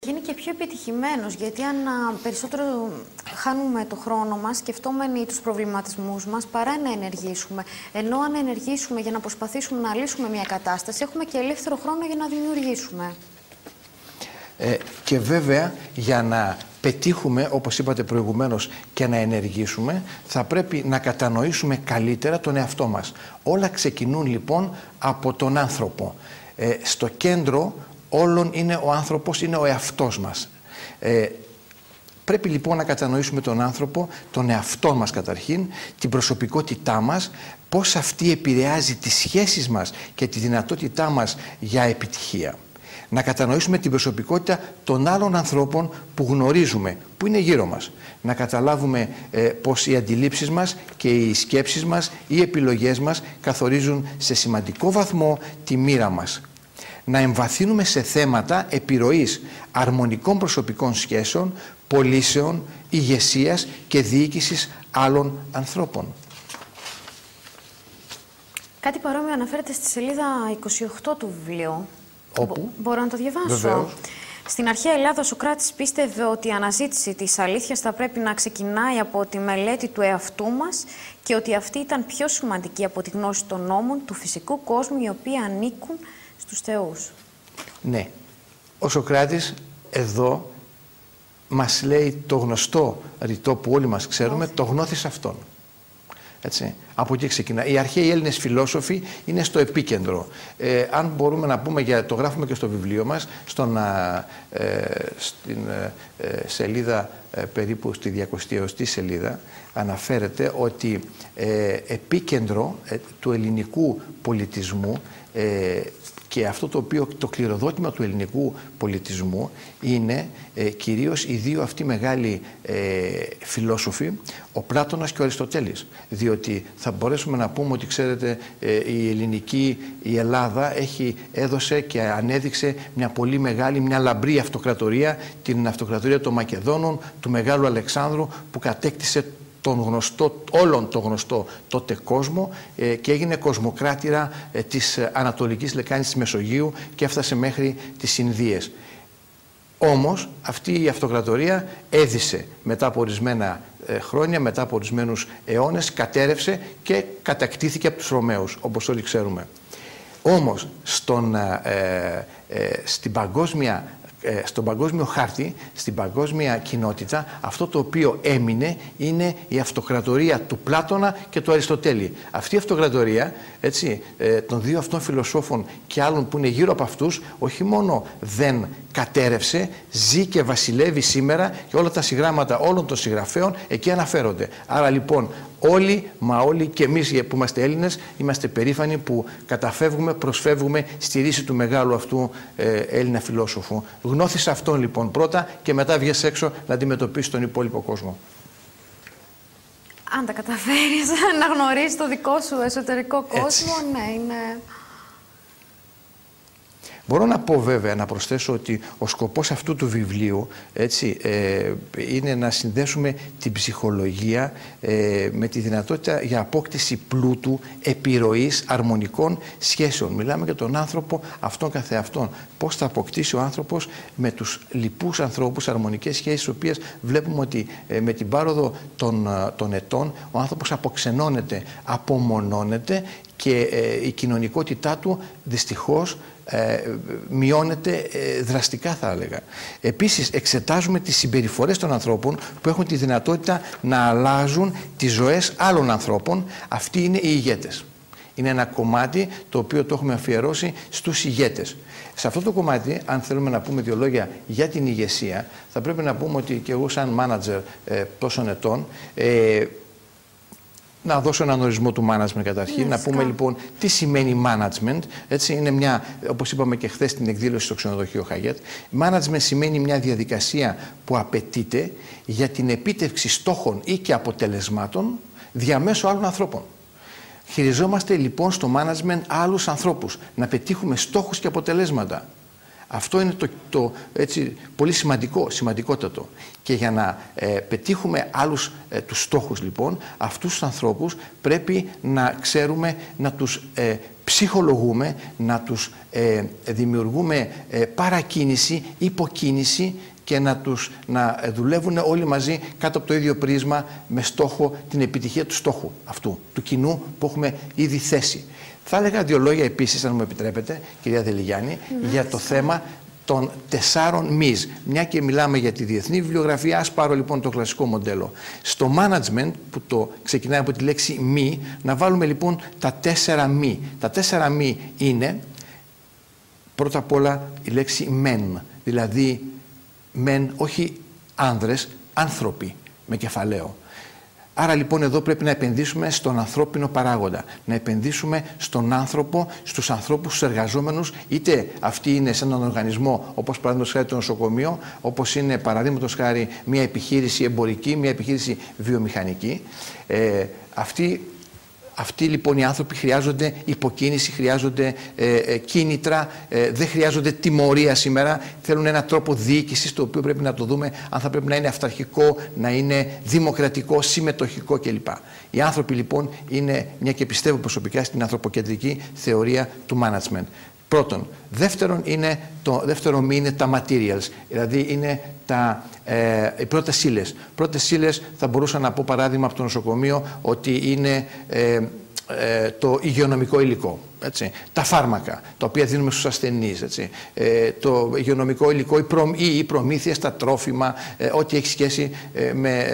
γίνει και πιο επιτυχημένος, γιατί αν περισσότερο χάνουμε το χρόνο μας σκεφτόμενοι τους προβληματισμούς μας παρά να ενεργήσουμε. Ενώ αν ενεργήσουμε για να προσπαθήσουμε να λύσουμε μια κατάσταση, έχουμε και ελεύθερο χρόνο για να δημιουργήσουμε. Και βέβαια για να πετύχουμε, όπως είπατε προηγουμένως, και να ενεργήσουμε, θα πρέπει να κατανοήσουμε καλύτερα τον εαυτό μας. Όλα ξεκινούν λοιπόν από τον άνθρωπο. Στο κέντρο όλων είναι ο άνθρωπος, είναι ο εαυτός μας. Πρέπει λοιπόν να κατανοήσουμε τον άνθρωπο, τον εαυτό μας καταρχήν, την προσωπικότητά μας, πώς αυτή επηρεάζει τις σχέσεις μας και τη δυνατότητά μας για επιτυχία. Να κατανοήσουμε την προσωπικότητα των άλλων ανθρώπων που γνωρίζουμε, που είναι γύρω μας. Να καταλάβουμε πως οι αντιλήψεις μας και οι σκέψεις μας, οι επιλογές μας καθορίζουν σε σημαντικό βαθμό τη μοίρα μας. Να εμβαθύνουμε σε θέματα επιρροής αρμονικών προσωπικών σχέσεων, πωλήσεων, ηγεσίας και διοίκησης άλλων ανθρώπων. Κάτι παρόμοιο αναφέρεται στη σελίδα 28 του βιβλίου. Όπου? Μπορώ να το διαβάσω. Βεβαίως. Στην αρχαία Ελλάδα, ο Σωκράτης πίστευε ότι η αναζήτηση της αλήθειας θα πρέπει να ξεκινάει από τη μελέτη του εαυτού μας και ότι αυτή ήταν πιο σημαντική από τη γνώση των νόμων του φυσικού κόσμου, οι οποίοι ανήκουν στους θεούς. Ναι. Ο Σωκράτης εδώ μας λέει το γνωστό ρητό που όλοι μας ξέρουμε, το γνώθεις αυτόν. Έτσι. Από εκεί ξεκινά. Οι αρχαίοι Έλληνες φιλόσοφοι είναι στο επίκεντρο. Αν μπορούμε να πούμε, το γράφουμε και στο βιβλίο μας, στην σελίδα περίπου στη 200η σελίδα, αναφέρεται ότι επίκεντρο του ελληνικού πολιτισμού και αυτό το κληροδότημα του ελληνικού πολιτισμού είναι κυρίως οι δύο αυτοί μεγάλοι φιλόσοφοι, ο Πλάτωνας και ο Αριστοτέλης. Διότι θα μπορέσουμε να πούμε ότι, ξέρετε, η Ελλάδα έδωσε και ανέδειξε μια πολύ μεγάλη, μια λαμπρή αυτοκρατορία, την αυτοκρατορία των Μακεδόνων, του Μεγάλου Αλεξάνδρου, που κατέκτησε όλον τον γνωστό τότε κόσμο και έγινε κοσμοκράτηρα της Ανατολικής Λεκάνης της Μεσογείου και έφτασε μέχρι τις Ινδίες. Όμως αυτή η αυτοκρατορία έδισε μετά από ορισμένα χρόνια, μετά από ορισμένους αιώνες, κατέρευσε και κατακτήθηκε από τους Ρωμαίους, όπως όλοι ξέρουμε. Όμως στον παγκόσμιο χάρτη, στην παγκόσμια κοινότητα, αυτό το οποίο έμεινε είναι η αυτοκρατορία του Πλάτωνα και του Αριστοτέλη. Αυτή η αυτοκρατορία, των δύο αυτών φιλοσόφων και άλλων που είναι γύρω από αυτούς, όχι μόνο δεν κατέρευσε, ζει και βασιλεύει σήμερα και όλα τα συγγράμματα όλων των συγγραφέων εκεί αναφέρονται. Άρα λοιπόν όλοι και εμείς που είμαστε Έλληνες είμαστε περήφανοι που προσφεύγουμε στη ρίση του μεγάλου αυτού Έλληνα φιλόσοφου. Γνώθεις αυτόν λοιπόν πρώτα και μετά βγες έξω να αντιμετωπίσεις τον υπόλοιπο κόσμο. Αν τα καταφέρεις να γνωρίσεις το δικό σου εσωτερικό κόσμο, ναι, είναι... Μπορώ να πω βέβαια, να προσθέσω ότι ο σκοπός αυτού του βιβλίου είναι να συνδέσουμε την ψυχολογία με τη δυνατότητα για απόκτηση πλούτου, επιρροής, αρμονικών σχέσεων. Μιλάμε για τον άνθρωπο αυτόν καθεαυτόν. Πώς θα αποκτήσει ο άνθρωπος με τους λοιπούς ανθρώπους αρμονικές σχέσεις, τις οποίες βλέπουμε ότι με την πάροδο των ετών ο άνθρωπος αποξενώνεται, απομονώνεται και η κοινωνικότητά του δυστυχώς μειώνεται δραστικά, θα έλεγα. Επίσης εξετάζουμε τις συμπεριφορές των ανθρώπων που έχουν τη δυνατότητα να αλλάζουν τις ζωές άλλων ανθρώπων. Αυτοί είναι οι ηγέτες. Είναι ένα κομμάτι το οποίο το έχουμε αφιερώσει στους ηγέτες. Σε αυτό το κομμάτι, αν θέλουμε να πούμε δύο λόγια για την ηγεσία, θα πρέπει να πούμε ότι και εγώ σαν μάνατζερ τόσων ετών, να δώσω έναν ορισμό του management καταρχήν, να πούμε λοιπόν τι σημαίνει management. Είναι μια, όπως είπαμε και χθες στην εκδήλωση στο ξενοδοχείο Χαγιέτ, management σημαίνει μια διαδικασία που απαιτείται για την επίτευξη στόχων ή και αποτελεσμάτων διαμέσου άλλων ανθρώπων. Χειριζόμαστε λοιπόν στο management άλλους ανθρώπους, να πετύχουμε στόχους και αποτελέσματα. Αυτό είναι το έτσι, πολύ σημαντικότατο. Και για να πετύχουμε άλλους τους στόχους, λοιπόν, αυτούς τους ανθρώπους πρέπει να ξέρουμε να τους ψυχολογούμε, να τους δημιουργούμε παρακίνηση, υποκίνηση και να δουλεύουν όλοι μαζί κάτω από το ίδιο πρίσμα με στόχο την επιτυχία του στόχου αυτού, του κοινού που έχουμε ήδη θέσει. Θα έλεγα δύο λόγια επίσης, αν μου επιτρέπετε, κυρία Δελιγιάννη, για το θέμα των 4 μης. Μια και μιλάμε για τη διεθνή βιβλιογραφία, ας πάρω λοιπόν το κλασικό μοντέλο. Στο management, που το ξεκινάει από τη λέξη μη, να βάλουμε λοιπόν τα 4 μη. Τα 4 μη είναι, πρώτα απ' όλα, η λέξη men, δηλαδή men, όχι άνδρες, άνθρωποι, με κεφαλαίο. Άρα λοιπόν εδώ πρέπει να επενδύσουμε στον ανθρώπινο παράγοντα, να επενδύσουμε στον άνθρωπο, στους ανθρώπους, στους εργαζόμενους, είτε αυτοί είναι σε έναν οργανισμό, όπως παραδείγματος χάρη το νοσοκομείο, όπως είναι παραδείγματος χάρη μια επιχείρηση εμπορική, μια επιχείρηση βιομηχανική. Αυτοί λοιπόν οι άνθρωποι χρειάζονται υποκίνηση, χρειάζονται κίνητρα, δεν χρειάζονται τιμωρία σήμερα. Θέλουν έναν τρόπο διοίκησης, το οποίο πρέπει να το δούμε αν θα πρέπει να είναι αυταρχικό, να είναι δημοκρατικό, συμμετοχικό κλπ. Οι άνθρωποι λοιπόν είναι, μια και πιστεύω προσωπικά στην ανθρωποκεντρική θεωρία του management. Πρώτον. Δεύτερο μη είναι τα materials, δηλαδή είναι οι πρώτες ύλες. Πρώτες ύλες θα μπορούσα να πω παράδειγμα από το νοσοκομείο ότι είναι το υγειονομικό υλικό. Έτσι. Τα φάρμακα, τα οποία δίνουμε στους ασθενείς, έτσι. Το υγειονομικό υλικό, οι προμήθειες, τα τρόφιμα, ό,τι έχει σχέση με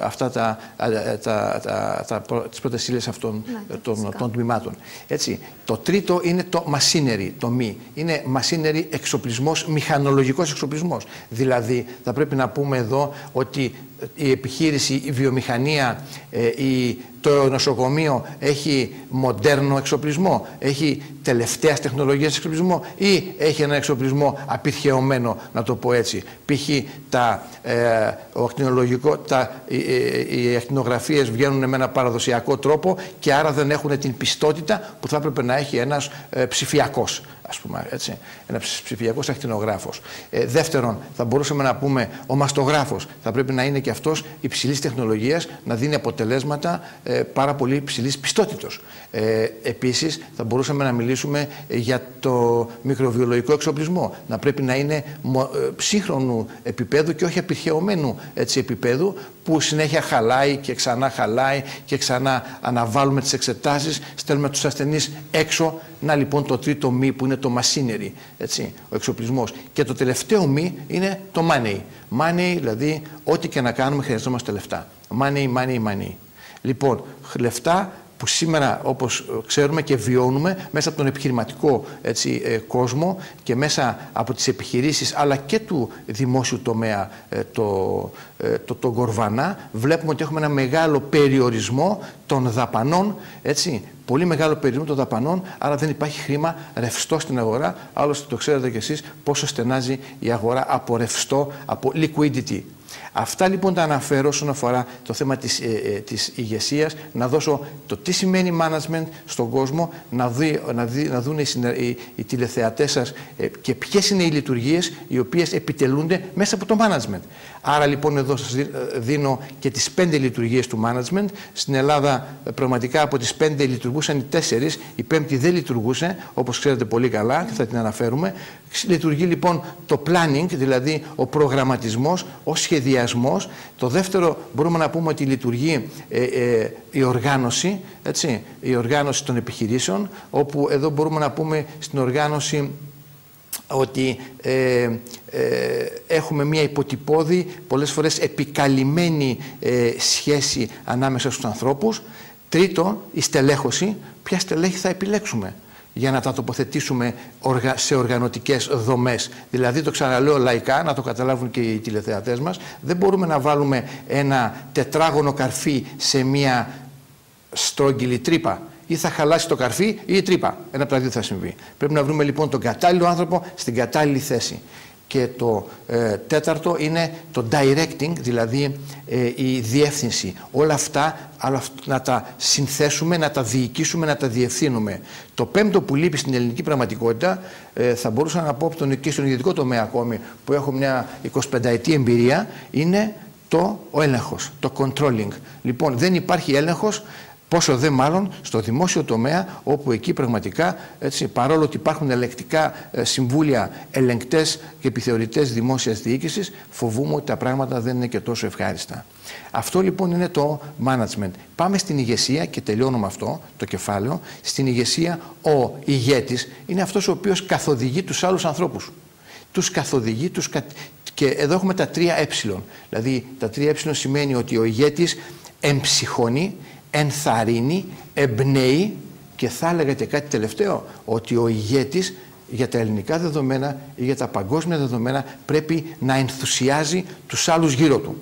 αυτά τις πρώτες ύλες αυτών των τμήματων. Έτσι. Το τρίτο είναι το machinery, το μη. Είναι machinery εξοπλισμός, μηχανολογικός εξοπλισμός. Δηλαδή, θα πρέπει να πούμε εδώ ότι η επιχείρηση, η βιομηχανία, το νοσοκομείο έχει μοντέρνο εξοπλισμό, έχει τελευταίας τεχνολογίας εξοπλισμό ή έχει ένα εξοπλισμό απειρχαιωμένο, να το πω έτσι. Π.χ. οι ακτινογραφίες βγαίνουν με ένα παραδοσιακό τρόπο και άρα δεν έχουν την πιστότητα που θα έπρεπε να έχει ένας ψηφιακός, ας πούμε, έτσι, ένας ψηφιακός ακτινογράφος. Δεύτερον, θα μπορούσαμε να πούμε ο μαστογράφος θα πρέπει να είναι και αυτός υψηλής τεχνολογίας, να δίνει αποτελέσματα πάρα πολύ υψηλής πιστότητος. Επίσης, θα μπορούσαμε να μιλήσουμε για το μικροβιολογικό εξοπλισμό. Να πρέπει να είναι σύγχρονου επίπεδου και όχι απειρχαιωμένου επίπεδου, που συνέχεια χαλάει και ξανά χαλάει και ξανά αναβάλουμε τις εξετάσεις, στέλνουμε τους ασθενείς έξω. Να λοιπόν το τρίτο μη που είναι το machinery, έτσι, ο εξοπλισμός. Και το τελευταίο μη είναι το money. Money, δηλαδή ό,τι και να κάνουμε χρειαζόμαστε λεφτά. Money. Λοιπόν, λεφτά που σήμερα, όπως ξέρουμε και βιώνουμε, μέσα από τον επιχειρηματικό κόσμο και μέσα από τις επιχειρήσεις αλλά και του δημόσιου τομέα, τον κορβανά, βλέπουμε ότι έχουμε ένα μεγάλο περιορισμό των δαπανών, έτσι, πολύ μεγάλο περιορισμό των δαπανών, άρα δεν υπάρχει χρήμα ρευστό στην αγορά. Άλλωστε το ξέρετε κι εσείς πόσο στενάζει η αγορά από ρευστό, από liquidity. Αυτά λοιπόν τα αναφέρω όσον αφορά το θέμα της ηγεσίας, να δώσω το τι σημαίνει management στον κόσμο, να δουν οι τηλεθεατές σας και ποιες είναι οι λειτουργίες οι οποίες επιτελούνται μέσα από το management. Άρα λοιπόν εδώ σας δίνω και τις 5 λειτουργίες του management. Στην Ελλάδα πραγματικά από τις 5 λειτουργούσαν οι 4, η 5η δεν λειτουργούσε, όπως ξέρετε πολύ καλά και θα την αναφέρουμε. Λειτουργεί λοιπόν το planning, δηλαδή ο προγραμματισμός, ο σχεδιασμός. Το δεύτερο μπορούμε να πούμε ότι λειτουργεί η οργάνωση, έτσι, η οργάνωση των επιχειρήσεων, όπου εδώ μπορούμε να πούμε στην οργάνωση ότι έχουμε μια υποτυπώδη, πολλές φορές επικαλυμμένη σχέση ανάμεσα στους ανθρώπους. Τρίτο, η στελέχωση. Ποια στελέχη θα επιλέξουμε για να τα τοποθετήσουμε σε οργανωτικές δομές. Δηλαδή, το ξαναλέω λαϊκά, να το καταλάβουν και οι τηλεθεατές μας, δεν μπορούμε να βάλουμε ένα τετράγωνο καρφί σε μια στρόγγυλη τρύπα. Ή θα χαλάσει το καρφί ή η τρύπα. Ένα από τα δύο θα συμβεί. Πρέπει να βρούμε λοιπόν τον κατάλληλο άνθρωπο στην κατάλληλη θέση. Και το τέταρτο είναι το directing, δηλαδή η διεύθυνση. Όλα αυτά να τα συνθέσουμε, να τα διοικήσουμε, να τα διευθύνουμε. Το πέμπτο που λείπει στην ελληνική πραγματικότητα, θα μπορούσα να πω και στον ιδιωτικό τομέα ακόμη, που έχω μια 25ετή εμπειρία, είναι ο έλεγχος, το controlling. Λοιπόν, δεν υπάρχει έλεγχος, πόσο δε μάλλον στο δημόσιο τομέα, όπου εκεί πραγματικά, έτσι, παρόλο ότι υπάρχουν ελεκτικά συμβούλια, ελεγκτές και επιθεωρητές δημόσιας διοίκησης, φοβούμαι ότι τα πράγματα δεν είναι και τόσο ευχάριστα. Αυτό λοιπόν είναι το management. Πάμε στην ηγεσία και τελειώνω με αυτό το κεφάλαιο. Στην ηγεσία ο ηγέτης είναι αυτός ο οποίος καθοδηγεί τους άλλους ανθρώπους. Τους καθοδηγεί, και εδώ έχουμε τα 3 ε. Δηλαδή τα 3 ε σημαίνει ότι ο ηγέτης εμψυχώνει, ενθαρρύνει, εμπνέει, και θα έλεγα και κάτι τελευταίο, ότι ο ηγέτης για τα ελληνικά δεδομένα ή για τα παγκόσμια δεδομένα πρέπει να ενθουσιάζει τους άλλους γύρω του.